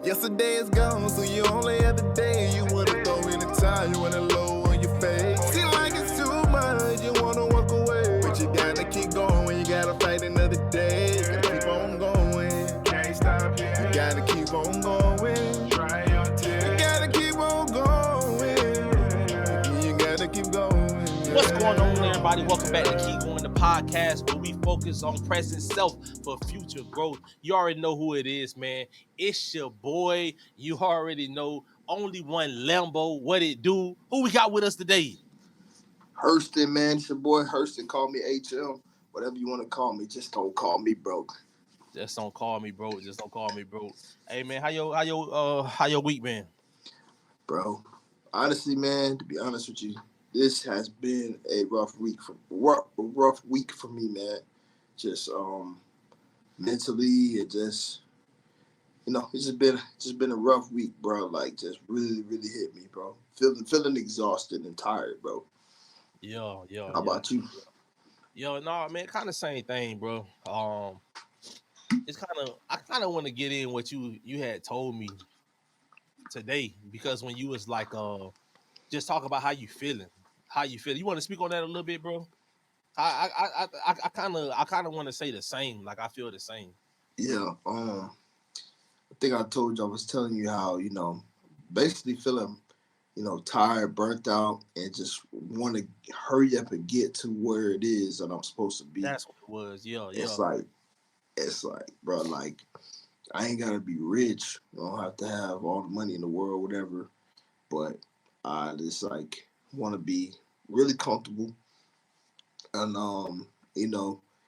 Yesterday is gone, so you only have the day. You wanna throw in the towel, you wanna low on your face. Seem like it's too much, you wanna walk away. But you gotta keep going, you gotta fight another day. You gotta keep on going, can't stop here. You gotta keep on going, try your tears. You gotta keep on going, you gotta keep going. What's going on, everybody? Welcome back to Keep Going, the podcast where we focus on present self for future growth. You already know who it is, man. It's your boy. You already know. Only one Lambo. What it do? Who we got with us today? Herston, man. It's your boy Herston. Call me HM. Whatever you want to call me. Just don't call me broke. Just don't call me bro. Just don't call me bro. Hey man, how your week been? Bro. Honestly, man, to be honest with you, this has been a rough week for me, man. Just mentally, it just it's just been a rough week, bro. Like just really hit me, bro. Feeling exhausted and tired, bro. Yeah, yeah, How yeah. about you? Yo, no, man, kind of same thing, bro. It's I kind of want to get in what you had told me today because when you was like just talk about how you feel. You want to speak on that a little bit, bro? I kind of want to say the same. Like I feel the same. Yeah. I think I told you I was telling you how basically feeling tired, burnt out, and just want to hurry up and get to where it is that I'm supposed to be. That's what it was. Yeah, yeah, It's like, bro, like I ain't gotta be rich. I don't have to have all the money in the world, whatever. But I just like want to be really comfortable and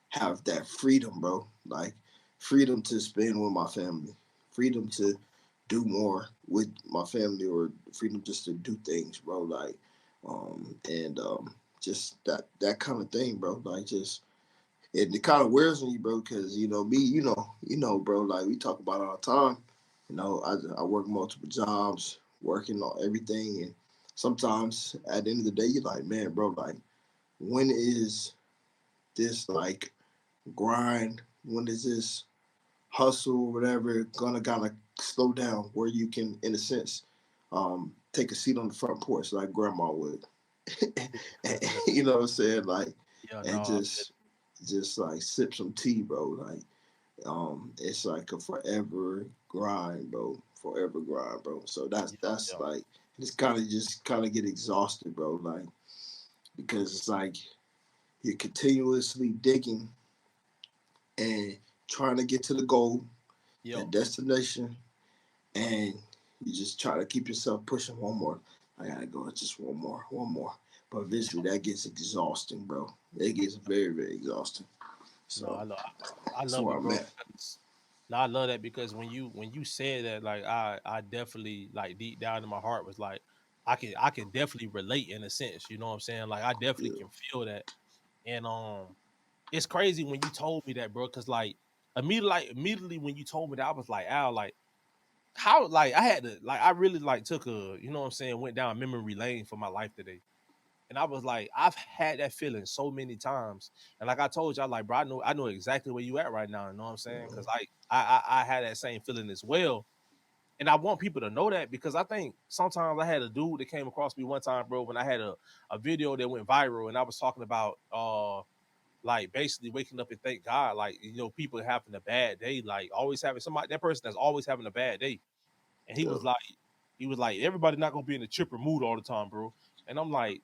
have that freedom, bro. Like freedom to spend with my family, freedom to do more with my family, or freedom just to do things, bro. Like and just that kind of thing, bro. Like just it kind of wears on you, bro, because me, bro. Like we talk about all the time. I work multiple jobs, working on everything, and sometimes at the end of the day, you're like, man, bro, like when is this like grind? When is this hustle, whatever, gonna kind of slow down where you can, in a sense, take a seat on the front porch like grandma would. And, you know what I'm saying? Like, yeah. and No, just like sip some tea, bro. Like, it's like a forever grind, bro. Forever grind, bro. So that's yeah, that's yeah. like it's kind of get exhausted, bro. Like because it's like you're continuously digging and trying to get to the goal, Yo, that destination, and you just try to keep yourself pushing one more. I gotta go, just one more. But eventually that gets exhausting, bro. It gets very exhausting. no, So I that's love where it, I'm bro. at. No, I love that because when you said that, like I definitely like deep down in my heart was like I can definitely relate in a sense. You know what I'm saying? Like I definitely Yeah. can feel that. And it's crazy when you told me that, bro, because like immediately when you told me that, I was like, Al, like how like I had to like I really like took a you know what I'm saying, went down memory lane for my life today. And I was like, I've had that feeling so many times. And like I told you, I like, bro, I know exactly where you at right now. You know what I'm saying? Because I had that same feeling as well. And I want people to know that because I think sometimes I had a dude that came across me one time, bro, when I had a video that went viral and I was talking about like basically waking up and thank God, like people having a bad day, like always having somebody that person that's always having a bad day. And Yeah. he was like, everybody not gonna be in a chipper mood all the time, bro. And I'm like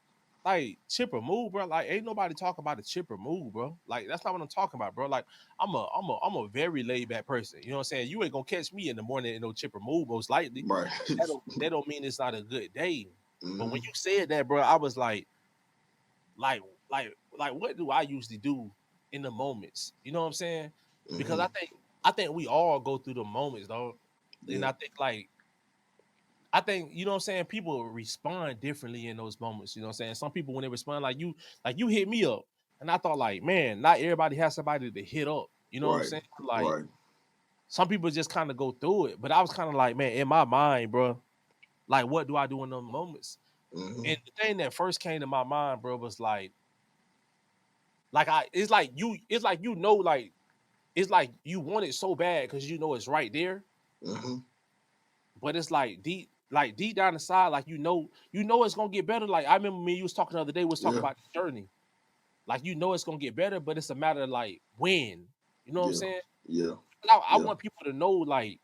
chipper mood, bro. Like, ain't nobody talking about a chipper mood, bro. Like, that's not what I'm talking about, bro. Like, I'm a very laid back person. You know what I'm saying? You ain't gonna catch me in the morning in no chipper mood, most likely. Right. That don't mean it's not a good day. But when Hmm. you said that, bro, I was like, like, what do I usually do in the moments? You know what I'm saying? Because Hmm. I think we all go through the moments, though. And Yeah. I think, you know what I'm saying, people respond differently in those moments. You know what I'm saying? Some people when they respond like you hit me up. And I thought like, man, not everybody has somebody to hit up. You know what I'm Right. saying? Like Right. some people just kind of go through it. But I was kind of like, man, in my mind, bro, like what do I do in those moments? Hmm. And the thing that first came to my mind, bro, was like it's like you want it so bad because you know it's right there. Hmm. but it's like deep down inside, like you know it's gonna get better. Like I remember me, you was talking the other day, we was talking Yeah, about the journey. Like you know it's gonna get better, but it's a matter of like when. You know what I'm yeah, saying? yeah, I yeah. want people to know like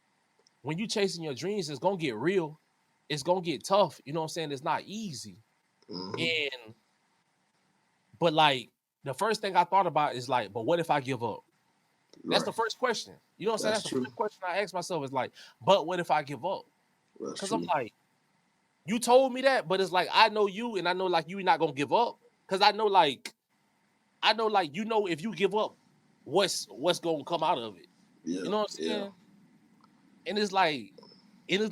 when you chasing your dreams, it's gonna get real. It's gonna get tough. You know what I'm saying? It's not easy. Hmm. And but like the first thing I thought about is like, but what if I give up? That's Right. the first question. You know what I'm saying? That's That's the true. first question I ask myself is like, but what if I give up? That's Because I'm true. like, you told me that, but it's like I know you and I know like you're not gonna give up. Cause I know like you know if you give up, what's gonna come out of it. Yeah, You know what I'm yeah. saying? And it's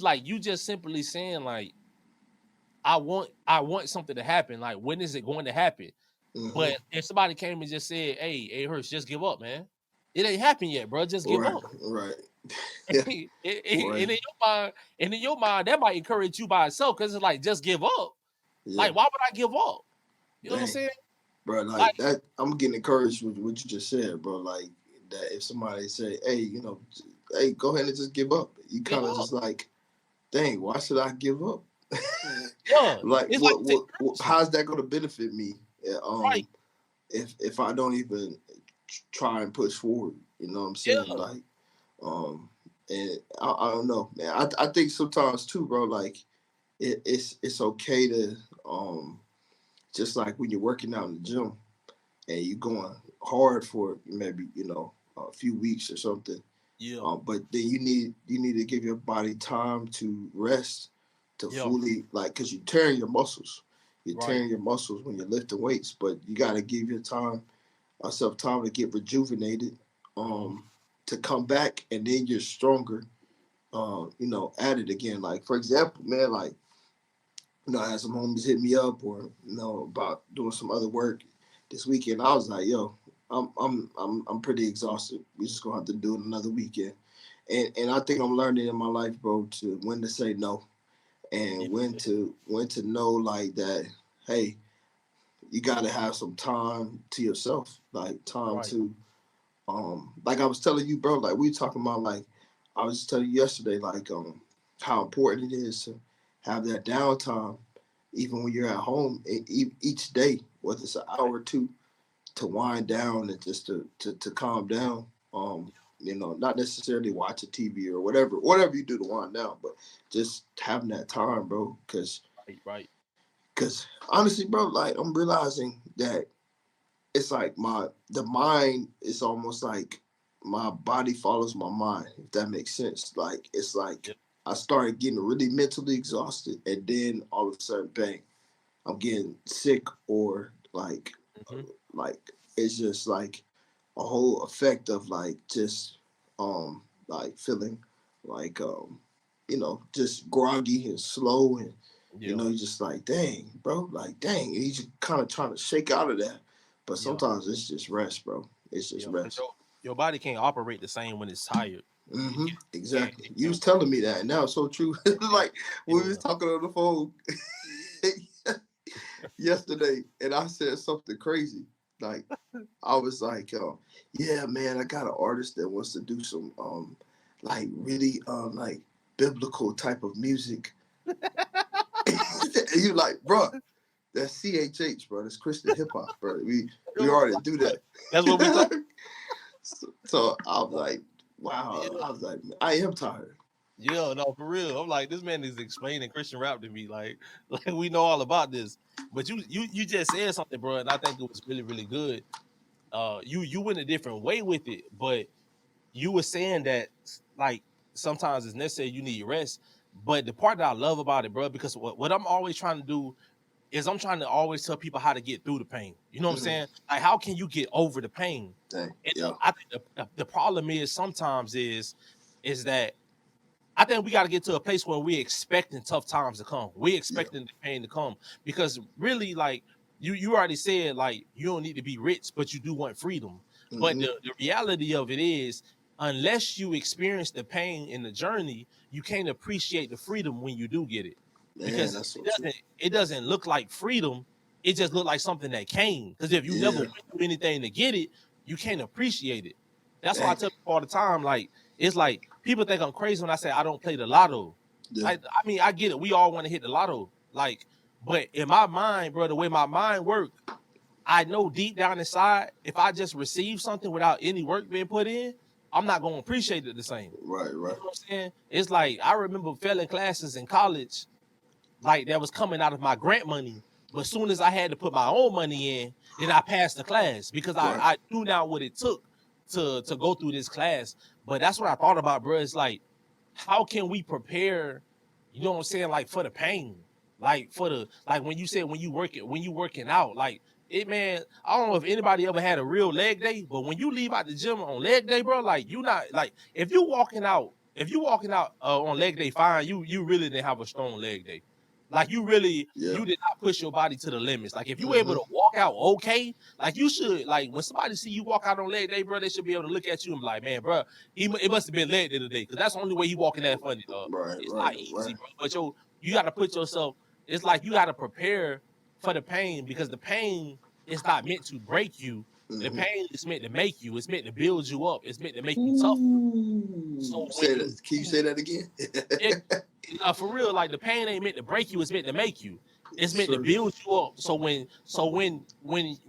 like you just simply saying like I want something to happen. Like when is it going to happen? Hmm. But if somebody came and just said, hey Hurst, just give up, man. It ain't happened yet, bro. Just give Right, up. right. Yeah, and right. in your mind, that might encourage you by itself because it's like just give up. Yeah. Like, why would I give up? You know what I'm Dang, saying? bro. Like, Like that. I'm getting encouraged with what you just said, bro. Like that. If somebody say, "Hey, hey, go ahead and just give up," you give kind of up. just like, "Dang, why should I give up?" Yeah. Like, It's like to what? encourage you. How's that going to benefit me? Right. If I don't even try and push forward, you know what I'm saying? Yeah. Like, um, and I don't know, man. I think sometimes too, bro. Like, it's okay to just like when you're working out in the gym and you're going hard for maybe a few weeks or something. Yeah. But then you need to give your body time to rest, to Yeah. fully like because you're tearing your muscles. You're Right. tearing your muscles when you're lifting weights, but you got to give your time yourself time to get rejuvenated, Mhm. to come back, and then you're stronger. At it again. Like for example, man, like I had some homies hit me up or about doing some other work this weekend. I was like, yo, I'm pretty exhausted. We just gonna have to do it another weekend. And I think I'm learning in my life, bro, to when to say no Yeah. and when to know like that. Hey, you got to have some time to yourself, like time Right. to like I was telling you, bro. Like we were talking about, like I was just telling you yesterday, like how important it is to have that downtime, even when you're at home each day, whether it's an hour or two, to wind down and just to calm down. Not necessarily watch a TV or whatever you do to wind down, but just having that time, bro. Right. Right. Because honestly, bro, like I'm realizing that it's like the mind is almost like my body follows my mind, if that makes sense. Like it's Yeah. like I started getting really mentally exhausted, and then all of a sudden, bang, I'm getting sick, or Mhm. like it's just like a whole effect of like just like feeling like just groggy and slow, and Yeah. you're just like, dang, bro, like dang, and you just kind of trying to shake out of that. But Yeah. sometimes it's just rest, bro. It's just Yeah. Because rest. your body can't operate the same when it's tired. Mm-hmm. It can't. Exactly. It You can't. was telling me that, and now it's so true. Like we was Yeah. talking on the phone yesterday, and I said something crazy. Like I was like, yeah, man, I got an artist that wants to do some like really like biblical type of music. And you like, bro, that's CHH, bro. That's Christian hip hop, bro. We already do That's what we talk. that. So I was like, wow. Yeah. I was like, I am tired. Yeah, no, for real. I'm like, this man is explaining Christian rap to me, like, like we know all about this. But you just said something, bro, and I think it was really, really good. You went a different way with it, but you were saying that like sometimes it's necessary you need rest. But the part that I love about it, bro, because what I'm always trying to do is I'm trying to always tell people how to get through the pain. You know what I'm Mm-hmm. saying? Like, how can you get over the pain? Dang. And Yeah. I think the problem is sometimes is that I think we got to get to a place where we're expecting tough times to come. We're Yeah. expecting the pain to come because really, like you already said, like you don't need to be rich, but you do want freedom. But Mm-hmm. the reality of it is, unless you experience the pain in the journey, you can't appreciate the freedom when you do get it Man, because that's so it true. doesn't look like freedom. It just looked like something that came. Because if you never Yeah. went through anything to get it, you can't appreciate it. That's why I Dang. tell people all the time, like it's like people think I'm crazy when I say I don't play the lotto. Yeah. Like, I mean, I get it. We all want to hit the lotto. Like, but in my mind, bro, the way my mind works, I know deep down inside, if I just receive something without any work being put in, I'm not gonna appreciate it the same. Right. You Right. know what I'm saying? It's like I remember failing classes in college, like that was coming out of my grant money. But as soon as I had to put my own money in, then I passed the class because Right. I knew now what it took to go through this class. But that's what I thought about, bro. It's like, how can we prepare, you know what I'm saying, like for the pain? Like for the like when you said when you working out, like it man, I don't know if anybody ever had a real leg day, but when you leave out the gym on leg day, bro, like you not like if you walking out on leg day, fine, you really didn't have a strong leg day. Like Yeah. you did not push your body to the limits. Like if you were able Hmm. to walk out okay, like you should, like when somebody see you walk out on leg day, bro, they should be able to look at you and be like, man, bro, it must have been leg day today, because that's the only way he walking that funny, dog. Right. It's Right. not easy, Right. bro. But you got to put yourself. It's like you got to prepare for the pain, because the pain is not meant to break you. The Hmm. pain is meant to make you. It's meant to build you up. It's meant to make you tougher. So Ooh. when Say you that. Can you do say that again? it, for real, like the pain ain't meant to break you. It's meant to make you. It's meant to Sir. build you up. So when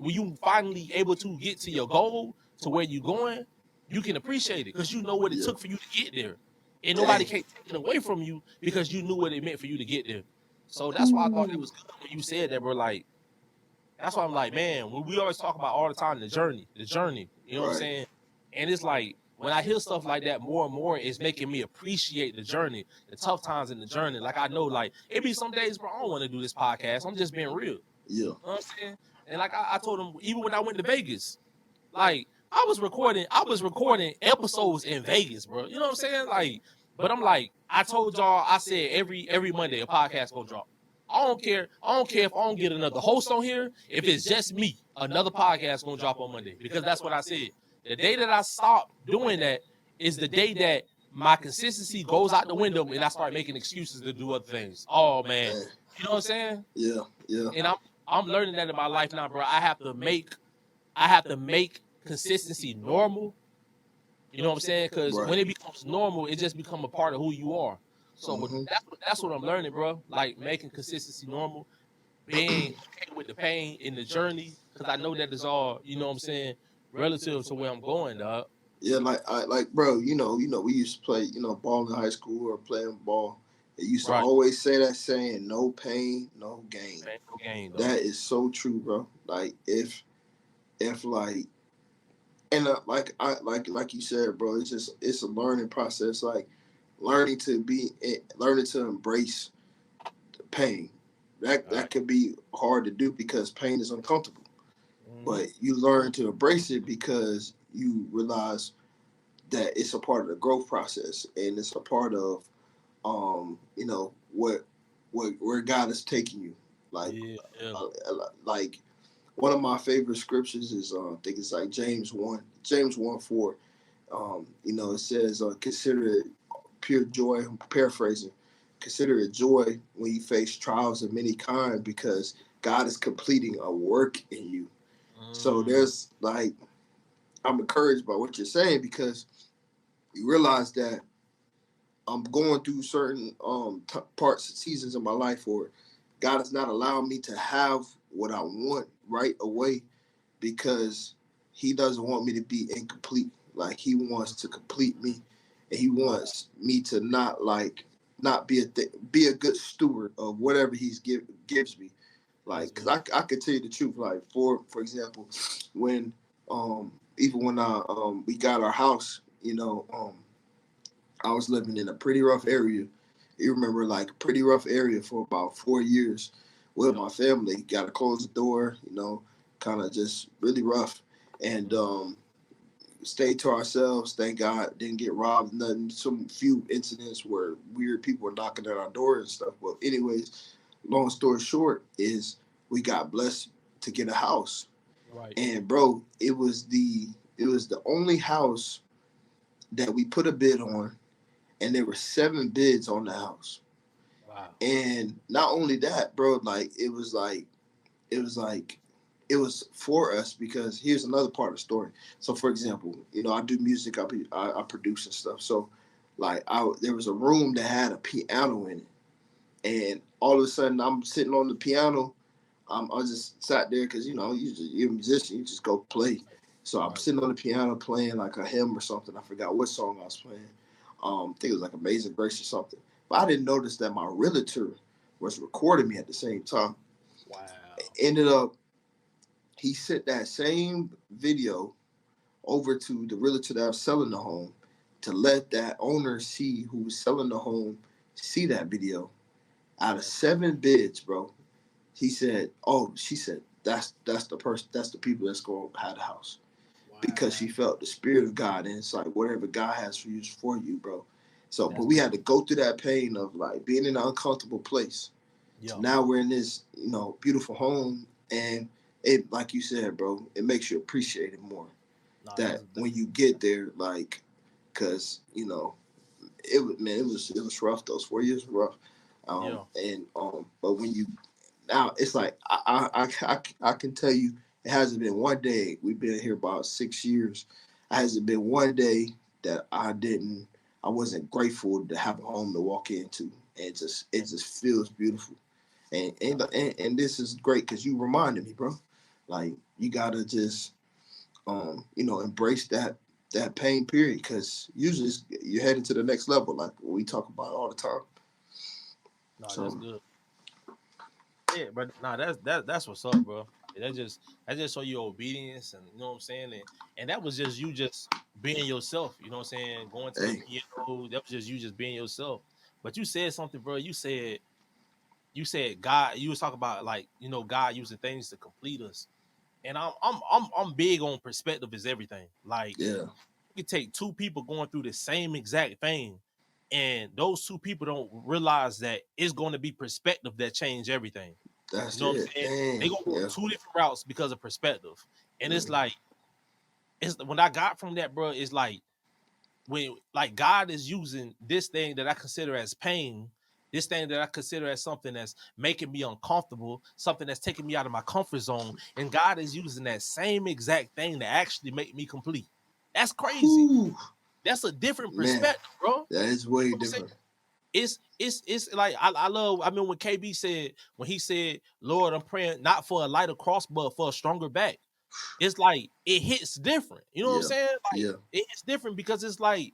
you finally able to get to your goal, to where you going, you can appreciate it because you know what it Yeah. took for you to get there, and nobody Dang. can take it away from you because you knew what it meant for you to get there. So that's why I thought it Ooh. was good when you said that, bro. Like that's why I'm like, man, when we always talk about all the time the journey, you know what I'm Right. saying? And it's like when I hear stuff like that more and more, it's making me appreciate the journey, the tough times in the journey. Like I know, like it be some days, bro, I don't want to do this podcast. I'm just being real. You Yeah. know what I'm saying? And like I told him, even when I went to Vegas, like I was recording episodes in Vegas, bro. You know what I'm saying? Like, but I'm like, I told y'all, I said every Monday a podcast gonna drop. I don't care. I don't care if I don't get another host on here. If it's just me, another podcast gonna drop on Monday, because that's what I said. The day that I stop doing that is the day that my consistency goes out the window and I start making excuses to do other things. Oh man, Dang. you know what I'm saying? Yeah. Yeah. And I'm learning that in my life now, bro. I have to make consistency normal. You know what I'm saying? Because Right. when it becomes normal, it just become a part of who you are. So Hmm. that's what I'm learning, bro. Like making consistency normal, being okay with the pain in the journey, because I know that is all, you know what I'm saying, relative to where I'm going, dog. Yeah, bro, we used to play, ball in high school or playing ball. They used to Right. always say that saying, no pain, no gain. Pain, no gain, That dog. is so true, bro. Like if like and like you said, bro, it's a learning process. Like learning to embrace pain. That Right. could be hard to do because pain is uncomfortable. Mm-hmm. But you learn to embrace it because you realize that it's a part of the growth process and it's a part of what where God is taking you. Like Yeah, yeah. like one of my favorite scriptures is I think it's like James 1:4. It says consider it pure joy. I'm paraphrasing. Consider it joy when you face trials of many kind because God is completing a work in you. So Mm, there's like I'm encouraged by what you're saying because you realize that I'm going through certain parts seasons of my life where God has not allowed me to have what I want right away because He doesn't want me to be incomplete. Like He wants to complete me, and He right. wants me to not be be a good steward of whatever gives me. That's Like, cause good. I can tell you the truth. Like for example, when even when I we got our house, I was living in a pretty rough area. You remember, like a pretty rough area for about 4 years with Yeah. my family. Got to close the door, kind of just really rough, and Mm, stayed to ourselves. Thank God, didn't get robbed. Nothing. Some few incidents where weird people were knocking at our door and stuff. But anyways, long story short is we got blessed to get a house, right. and bro, it was the only house that we put a bid on and there were 7 bids on the house. Wow. And not only that, bro, like it was for us because here's another part of the story. So, for example, I do music, I produce and stuff. So, Like there was a room that had a piano in it, and all of a sudden I'm sitting on the piano. I just sat there because you're a musician, you just go play. So I'm Right. sitting on the piano playing like a hymn or something. I forgot what song I was playing. I think it was like Amazing Grace or something. But I didn't notice that my realtor was recording me at the same time. Wow. Ended up he sent that same video over to the realtor that was selling the home to let that owner see who was selling the home see that video. Out of That's 7 bids, bro, he said, "Oh," she said, "That's the person. That's the people that's going to have the house." Because wow. she felt the spirit of God, and it's like whatever God has for you is for you, bro. So, but That's we had to go through that pain of like being in an uncomfortable place. To yeah. now we're in this, beautiful home, and it, like you said, bro, it makes you appreciate it more. Nah, That that's when you get there, like, cause it was, man, it was rough. Those 4 years were rough. yeah. But when you now, it's like I can tell you, it hasn't been one day. We've been here about 6 years. It hasn't been one day that I wasn't grateful to have a home to walk into. And it just feels beautiful. And Nah, and this is great because you reminded me, bro. Like you gotta just embrace that pain period because usually you're heading to the next level, like we talk about all the time. nah, that's So good. Yeah, but nah, that's what's up, bro. That just show your obedience, and you know what I'm saying, and that was just you just being yourself. You know what I'm saying, going to the hey, piano. That was just you just being yourself. But you said something, bro. You said God. You was talking about like God using things to complete us, and I'm big on perspective is everything. Like yeah, you could take two people going through the same exact thing, and those two people don't realize that it's going to be perspective that change everything. You that's know what it. I'm saying? Damn, They gonna go yeah. two different routes because of perspective. And it's Mm. like it's when I got from that, bro, it's like when like God is using this thing that I consider as pain, this thing that I consider as something that's making me uncomfortable, something that's taking me out of my comfort zone, and God is using that same exact thing to actually make me complete. That's crazy. Whew, That's a different man, perspective, bro. You know that is way what I'm saying? different. It's like I love. I mean, when KB said when he said, "Lord, I'm praying not for a lighter cross, but for a stronger back." It's like it hits different. You know what I'm Yeah, saying? Like yeah. it hits different because it's like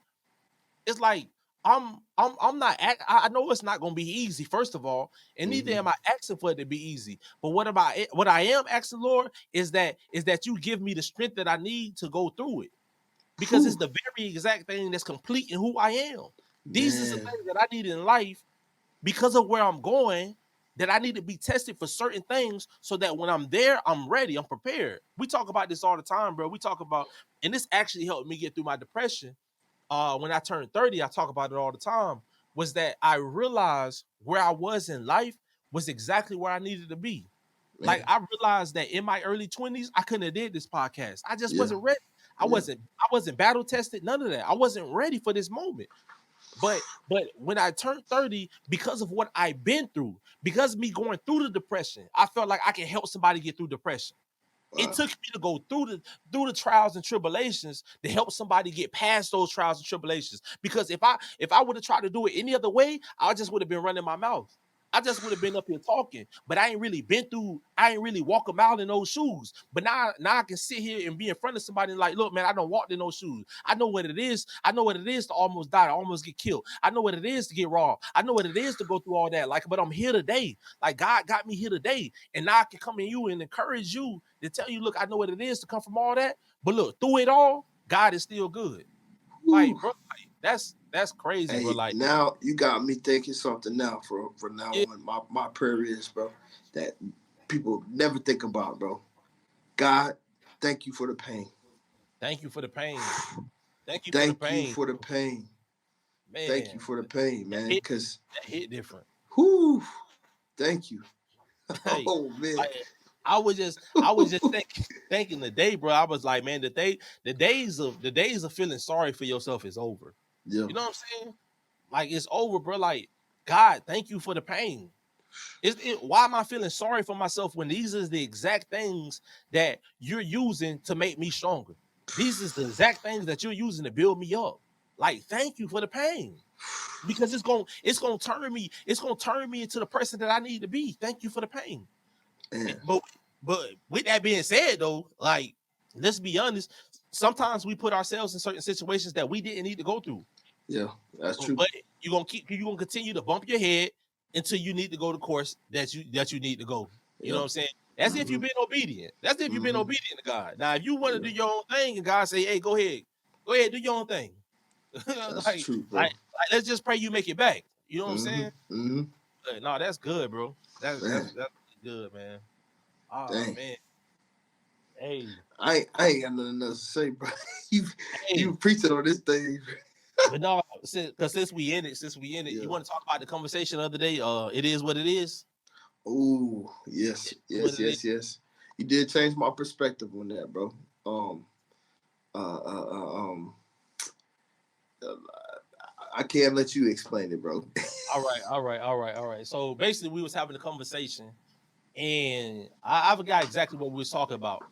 I'm not. I know it's not gonna be easy. First of all, and neither Hmm. am I asking for it to be easy. But what I am asking, Lord, is that you give me the strength that I need to go through it because it's Whew, the very exact thing that's completing who I am. These is the man. things that I need in life because of where I'm going, that I need to be tested for certain things so that when I'm there, I'm ready, I'm prepared. We talk about this all the time, bro. We talk about, and this actually helped me get through my depression. When I turned 30, I talk about it all the time, was that I realized where I was in life was exactly where I needed to be. Like Man, I realized that in my early 20s, I couldn't have did this podcast. I just yeah, wasn't ready. I yeah. wasn't, I wasn't battle tested, none of that. I wasn't ready for this moment. But when I turned 30, because of what I've been through, because of me going through the depression, I felt like I can help somebody get through depression. It Wow. took me to go through the trials and tribulations to help somebody get past those trials and tribulations. Because if I would have tried to do it any other way, I just would have been running my mouth. I just would have been up here talking, but I ain't really been through. I ain't really walk a mile in those shoes. But now I can sit here and be in front of somebody and like, look, man, I don't walk in those shoes. I know what it is. I know what it is to almost die, to almost get killed. I know what it is to get robbed. I know what it is to go through all that. Like, but I'm here today. Like God got me here today, and now I can come in you and encourage you to tell you, look, I know what it is to come from all that. But look, through it all, God is still good. Whew. Like, bro, like, that's crazy, bro. Hey, Like, now you got me thinking something now for now yeah, on. My prayer is, bro, that people never think about, bro. God, thank you for the pain. thank you for the pain. Thank you for the Thank you pain, for the pain. Thank you man. for the pain, That man. hit, Cause that hit different. whoo, thank you. Hey, Oh man. like I was just thinking the day, bro. I was like, man, the days of feeling sorry for yourself is over. Yeah. You know what I'm saying? Like it's over, bro. Like God, thank you for the pain. Why am I feeling sorry for myself when these are the exact things that you're using to make me stronger? These is the exact things that you're using to build me up. like thank you for the pain. Because it's gonna turn me into the person that I need to be. Thank you for the pain. Man, But with that being said, though, like let's be honest, sometimes we put ourselves in certain situations that we didn't need to go through. yeah, that's true. But you're gonna continue to bump your head until you need to go the course that you need to go. You know Yeah. what I'm saying? That's if you've Mm-hmm. been obedient. That's if you've been Mm-hmm. obedient to God. Now, if you want to Yeah. do your own thing and God say, "Hey, go ahead, do your own thing," like, That's true, bro. like, let's just pray you make it back. You know what I'm Mm-hmm. saying? Mm-hmm. But, no, that's good, bro. That's Man, that's that's good, man. Oh dang. man, hey, I ain't got nothing else to say, bro. you hey. you preaching on this thing. But no, since we in it, you Yeah. want to talk about the conversation the other day? It is what it is. Oh, yes, It is what yes, it is. yes, yes. You did change my perspective on that, bro. Um, uh, uh, uh, um, uh, I can't let you explain it, bro. All right, all right, all right, all right. So basically, we was having a conversation, and I forgot exactly what we was talking about.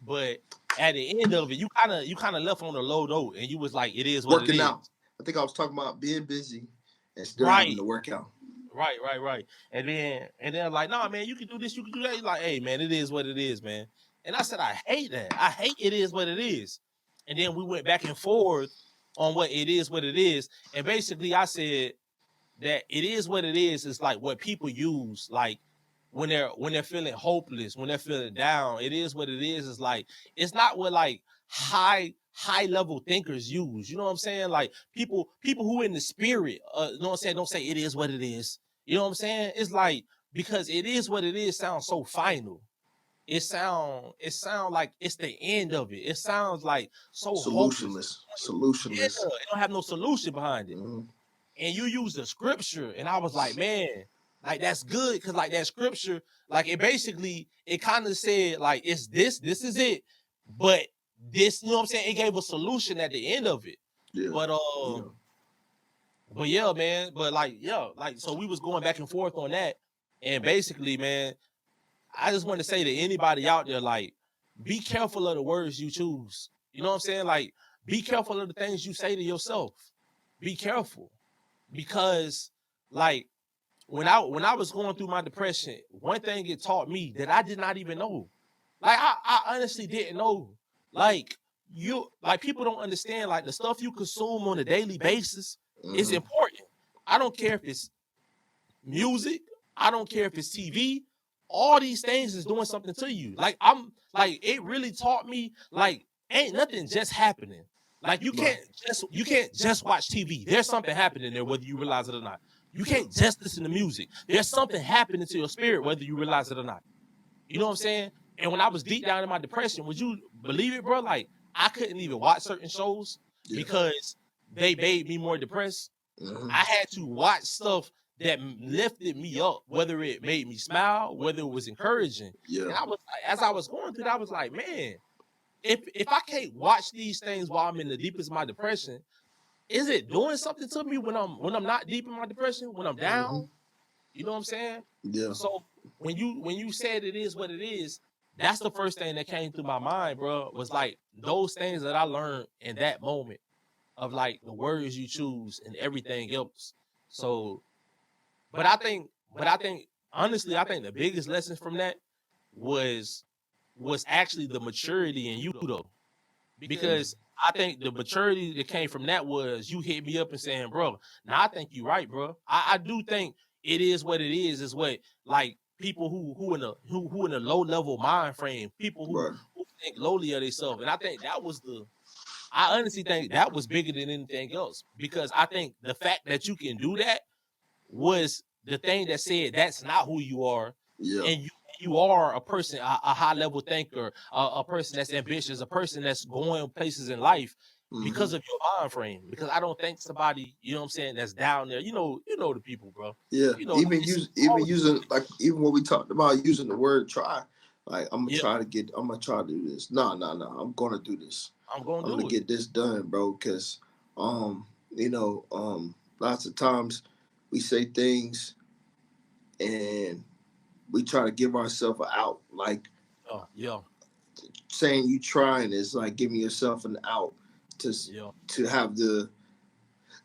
But at the end of it, you kind of left on a low note, and you was like, "It is what it Working is." out. I think I was talking about being busy and still having Right, to work out. right, right, right. And then like, "Nah, man, you can do this, you can do that." You're like, "Hey, man, it is what it is, man." And I said, "I hate that. I hate it is what it is." And then we went back and forth on what it is, what it is, and basically, I said that it is what it is like what people use like when they're feeling hopeless, when they're feeling down. It is what it is like it's not what like high level thinkers use. You know what I'm saying? Like people who in the spirit, you know what I'm saying, don't say it is what it is. You know what I'm saying? It's like because it is what it is sounds so final. It sound like it's the end of it. It sounds like so hopeless. Solutionless. Yeah, Solutionless. it don't have no solution behind it. Mm-hmm. And you use the scripture, and I was like, man, like that's good because like that scripture, like it kind of said like it's this is it, but this, you know what I'm saying? It gave a solution at the end of it. Yeah. But Yeah. yeah, man, but like yeah, like so we was going back and forth on that, and basically, man, I just want to say to anybody out there, like, be careful of the words you choose. You know what I'm saying? Like, be careful of the things you say to yourself. Be careful because like when I was going through my depression, one thing it taught me that I did not even know. Like I honestly didn't know. Like people don't understand like the stuff you consume on a daily basis is Mm-hmm. important. I don't care if it's music, I don't care if it's TV. All these things is doing something to you. Like it really taught me like ain't nothing just happening. Like Right. you can't just watch TV. There's something happening there, whether you realize it or not. You can't just listen to music. There's something happening to your spirit, whether you realize it or not. You know what I'm saying? And when I was deep down in my depression, would you believe it, bro? Like I couldn't even watch certain shows Yeah. because they made me more depressed. Mm-hmm. I had to watch stuff that lifted me up, whether it made me smile, whether it was encouraging. Yeah. And as I was going through that, I was like, man, if I can't watch these things while I'm in the deepest of my depression, is it doing something to me when I'm not deep in my depression, when I'm Mm-hmm. down? You know what I'm saying? Yeah. So when you said it is what it is, that's the first thing that came through my mind, bro, was like those things that I learned in that moment of like the words you choose and everything else. So, but I think honestly, I think the biggest lesson from that was actually the maturity in you though, because I think the maturity that came from that was you hit me up and saying, bro, now I think you're right, bro. I do think it is what it is what like people who in a low level mind frame, people Right. who think lowly of themselves. And I think I honestly think that was bigger than anything else because I think the fact that you can do that was the thing that said that's not who you are, Yeah. and you are a person, a high level thinker, a person that's ambitious, a person that's going places in life Mm-hmm. because of your mind frame. Because I don't think somebody, you know what I'm saying, that's down there, you know the people, bro. Yeah. You know, Even it's use even always, using like even when we talked about using the word try. Like yeah, I'm gonna try to do this. No, no, no. I'm gonna do this. I'm gonna I'm gonna do it. get this done, bro. Cause you know, lots of times we say things and we try to give ourselves an out. Like Yeah, yeah, saying you trying is like giving yourself an out to yeah, to have the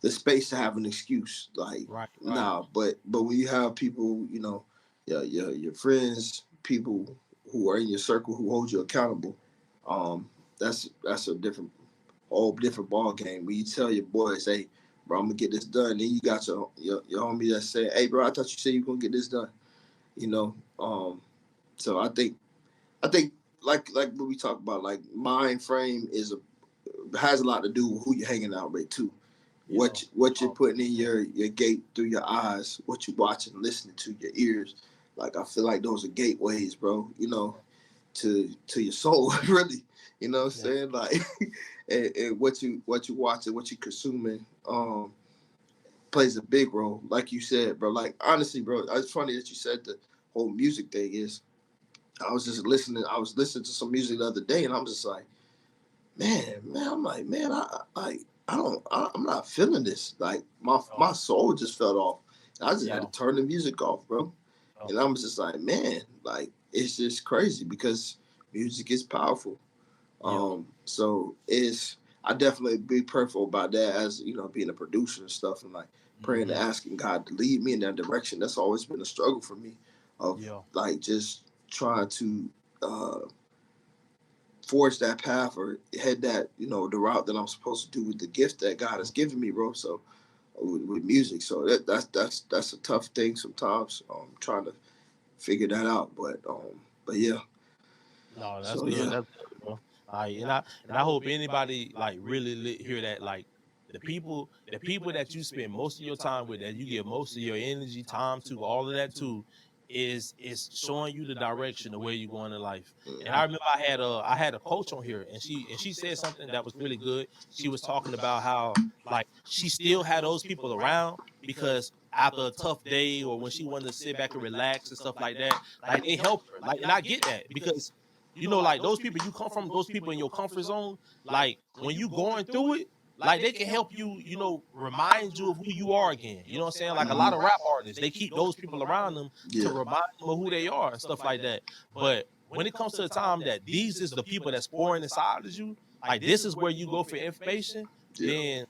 the space to have an excuse. Like, Right, right. nah, but when you have people, your friends, people who are in your circle who hold you accountable, that's a different ball game. When you tell your boys, hey, bro, I'm gonna get this done. Then you got your homie that say, hey, bro, I thought you said you gonna get this done. You know, so I think like what we talk about, like mind frame has a lot to do with who you're hanging out with too. Yeah. What you're putting in your gate through your eyes, what you watching, listening to your ears. Like I feel like those are gateways, bro. To your soul, really. You know what I'm Yeah. saying? Like, and what you watching, what you consuming, plays a big role. Like you said, bro. Like honestly, bro, it's funny that you said the whole music thing is. I was just listening. I was listening to some music the other day, and I'm just like, man. I'm like, man, I'm not feeling this. Like my soul just fell off. I just had Yeah. to turn the music off, bro. Yeah. And I was just like, man, like it's just crazy because music is powerful. Yeah. So it's I definitely be prayerful about that as being a producer and stuff, and like praying and Mhm. asking God to lead me in that direction. That's always been a struggle for me, of Yeah. like just trying to uh, forge that path or head that the route that I'm supposed to do with the gift that God has given me, bro. So with music, so that's a tough thing sometimes. Trying to figure that out, but yeah. No, that's So good. yeah. That's good, bro. And I hope anybody like really hear that. Like the people that you spend most of your time with, that you give most of your energy, time to, all of that to, is showing you the direction of where you're going in life. And I Mhm. remember I had a coach on here, and she said something that was really good. She was talking about how like she still had those people around because after a tough day or when she wanted to sit back and relax and stuff like that, like they helped her. Like, and I get that because like those people you come from, those people in your comfort zone, like when you going through it, like they can help you, remind you of who you are again. You know what I'm saying? Like a lot of rap artists, they keep those people around them to Yeah. remind them of who they are and stuff like that. But when it comes to the time that these is the people that's pouring inside of you, like this is where you go for information, Yeah. then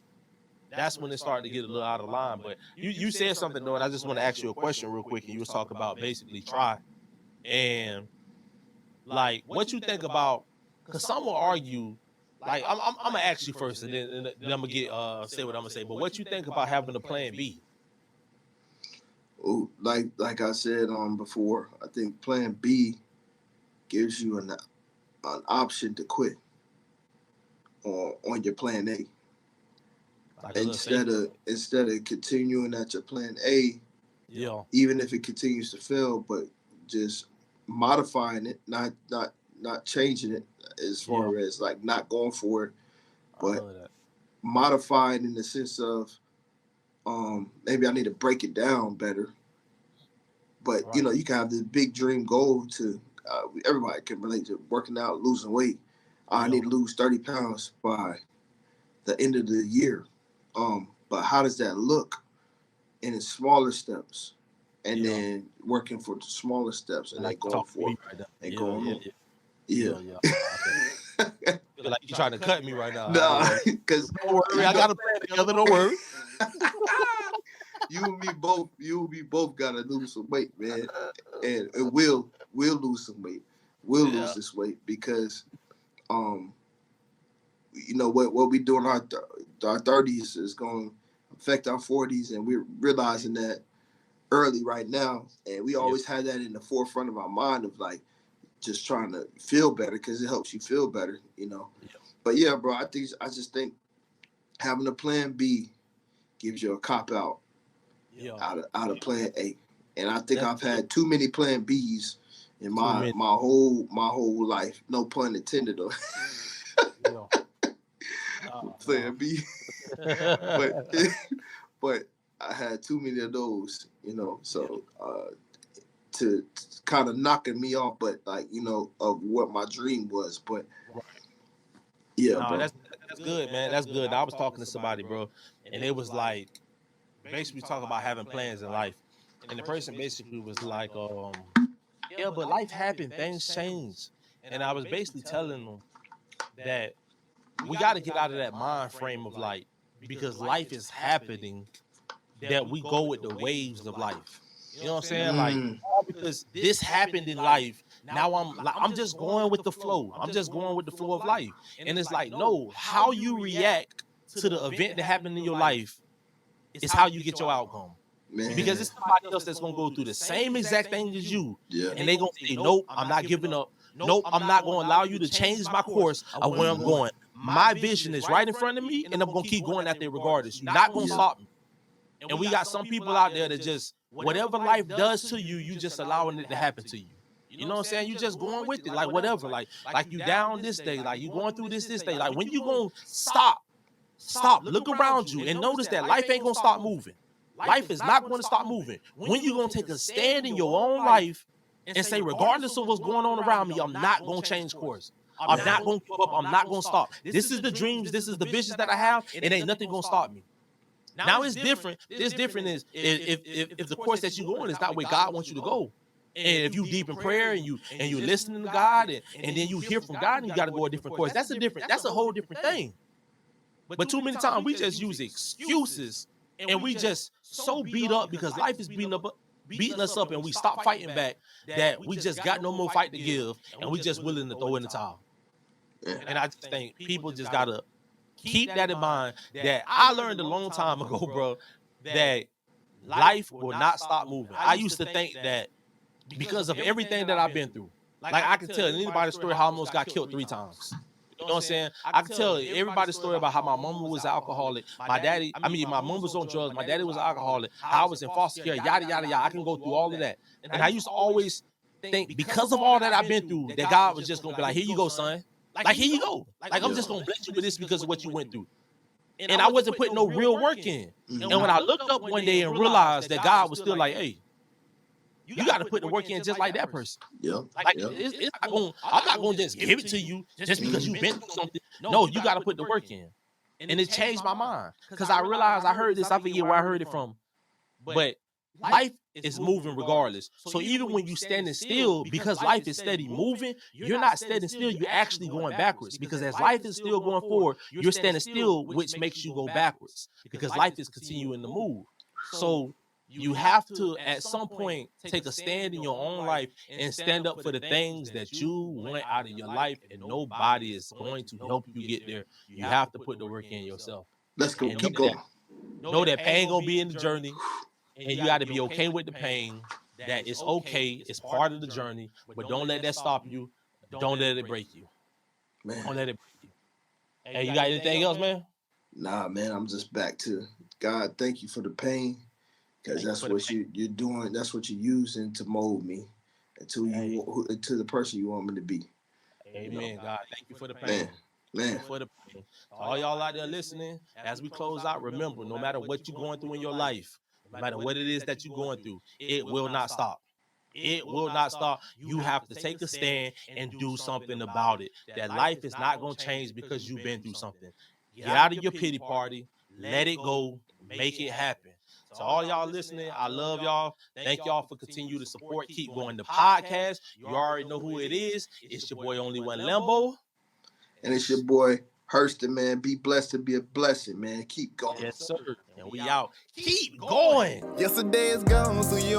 that's when it started to get a little out of line. But you said something though, and I just want to ask you a question real quick. And you was talking about basically try and like what you think about, because some will argue, like I'm gonna ask you first, and then I'm gonna get say what I'm gonna say. But what you think about having a plan B? Oh, like I said before, I think Plan B gives you an option to quit on your Plan A Like a little instead safety. of instead of continuing at your Plan A, Yeah, even if it continues to fail, but just modifying it, not changing it as yeah, far as like not going for it, I but love that. modifying in the sense of maybe I need to break it down better. But Right. you can have this big dream goal to everybody can relate to working out, losing weight. I Yeah, need to lose 30 pounds by the end of the year. But how does that look in the smaller steps? And yeah. then working for the smaller steps and then Like you going talking to for me right now. and Yeah, going yeah, on. yeah, Yeah. yeah, yeah. I feel like you trying to cut me right now. I know Nah, that. because Don't worry, I got a plan together. Don't worry. you and me both gotta lose some weight, man. And we'll lose some weight. We'll Yeah, lose this weight because um what we do in our 30s is going to affect our 40s, and we're realizing that early right now, and we yeah, always had that in the forefront of our mind of like just trying to feel better because it helps you feel better. yeah, But yeah, bro, I just think having a Plan B gives you a cop out yeah. out of Plan A, and I think That's I've good. had too many Plan Bs in Too my many. my whole my whole life. No pun intended though. Yeah. No, no. Plan B, but but I had too many of those. Yeah. So to kind of knocking me off, but like of what my dream was. But Right. yeah, No, bro. that's good, man. That's good. I was talking to somebody, bro, and it was like basically talking about having plans in life, and the person basically was like, yeah, but life happened, things change, and I was basically telling them that we got to get out of that mind frame of like because life is happening that we go with the waves of life. You know what I'm saying? Like, all because this happened in life. Now I'm just going with the flow. I'm just going with the flow of life. And it's like, no, how you react to the event that happened in your life is how you get your outcome. Man. Because it's somebody else that's gonna go through the same exact thing as you. Yeah. And they gonna say, nope, I'm not giving up. Nope, I'm not gonna allow you to change my course of where I'm going. My vision is right in front of me, and I'm gonna keep going at it regardless. You're not gonna stop me. And we got some people out there that just, whatever life does to you, you just allowing it to happen to you. You know what I'm saying? You just going with it, like whatever. Like you down this day, like you going through this day. Like, when you gonna stop, look around you and notice that life ain't gonna stop moving. Life is not going to stop moving. When you going to take a stand in your own life and say, regardless of what's going on around me, I'm not going to change course. I'm not going to give up. I'm not going to stop. This is the dreams. This is the visions that I have. And ain't nothing going to stop me. Now it's different. This different is if the course that you're going is not where God wants you to go. And if you deep in prayer and you listening to God and then you hear from God and you got to go a different course, that's a whole different thing. But too many times we just use excuses. And we just so beat up because life is beating us up, and we stop fighting back that we just got no more fight to give, and we just willing to throw in the towel. And I just think people just gotta keep that in mind. That I learned a long time ago, bro, that life will not stop moving. I used to think that because of everything that I've been through, like I can tell anybody's story how I almost got killed 3 times. You know what I'm saying? I can tell everybody's story about how my mama was an alcoholic. My mom was on drugs. My daddy was an alcoholic. How I was in foster care, yada, yada, yada. I can go through all of that. And I used to always think, because of all that I've been through, that God was just going to be like, here you go, son. Like, here you go. Like, I'm just going to bless you with this because of what you went through. And I wasn't putting no real work in. And when I looked up one day and realized that God was still like, hey, you got to put the work in just like that person. Yeah. Like, it's not gonna, I'm not going to just give it to you just because you've been through something. No, you got to put the work in. And it changed my mind. Because I realized, I heard this, I forget where I heard it from. But life is moving regardless. So even when you standing still, because life is steady moving, you're not standing still, you're actually going backwards. Because as life is still going forward, you're standing still, which makes you go backwards. Because life is continuing to move. So you have to, at some point, take a stand in your own life and stand up for the things that you want out of your life, and nobody is going to help you get there. You have to put the work in yourself. Let's go. Keep going. Know that pain gonna be in the journey, and you got to be okay with the pain. That it's okay. It's part of the journey, but don't let that stop you. Don't let it break you. Man. Don't let it break you. Hey, you got anything else, man? Nah, man. I'm just back to God. Thank you for the pain. Because that's what you're doing. That's what you're using to mold me to the person you want me to be. Amen, God. Thank you for the pain. Man. For the pain. All y'all out there listening, as we close out, remember, no matter what you're going through in your life, no matter what it is that you're going through, it will not stop. It will not stop. You have to take a stand and do something about it. That life is not going to change because you've been through something. Get out of your pity party. Let it go. Make it happen. To all y'all listening, I love y'all. Thank y'all for continuing to support. Keep going to podcast. You already know who it is. It's your boy Only One Limbo. And it's your boy Herston, man. Be blessed to be a blessing, man. Keep going. Yes, sir. And we out. Keep going. Yesterday is gone, so you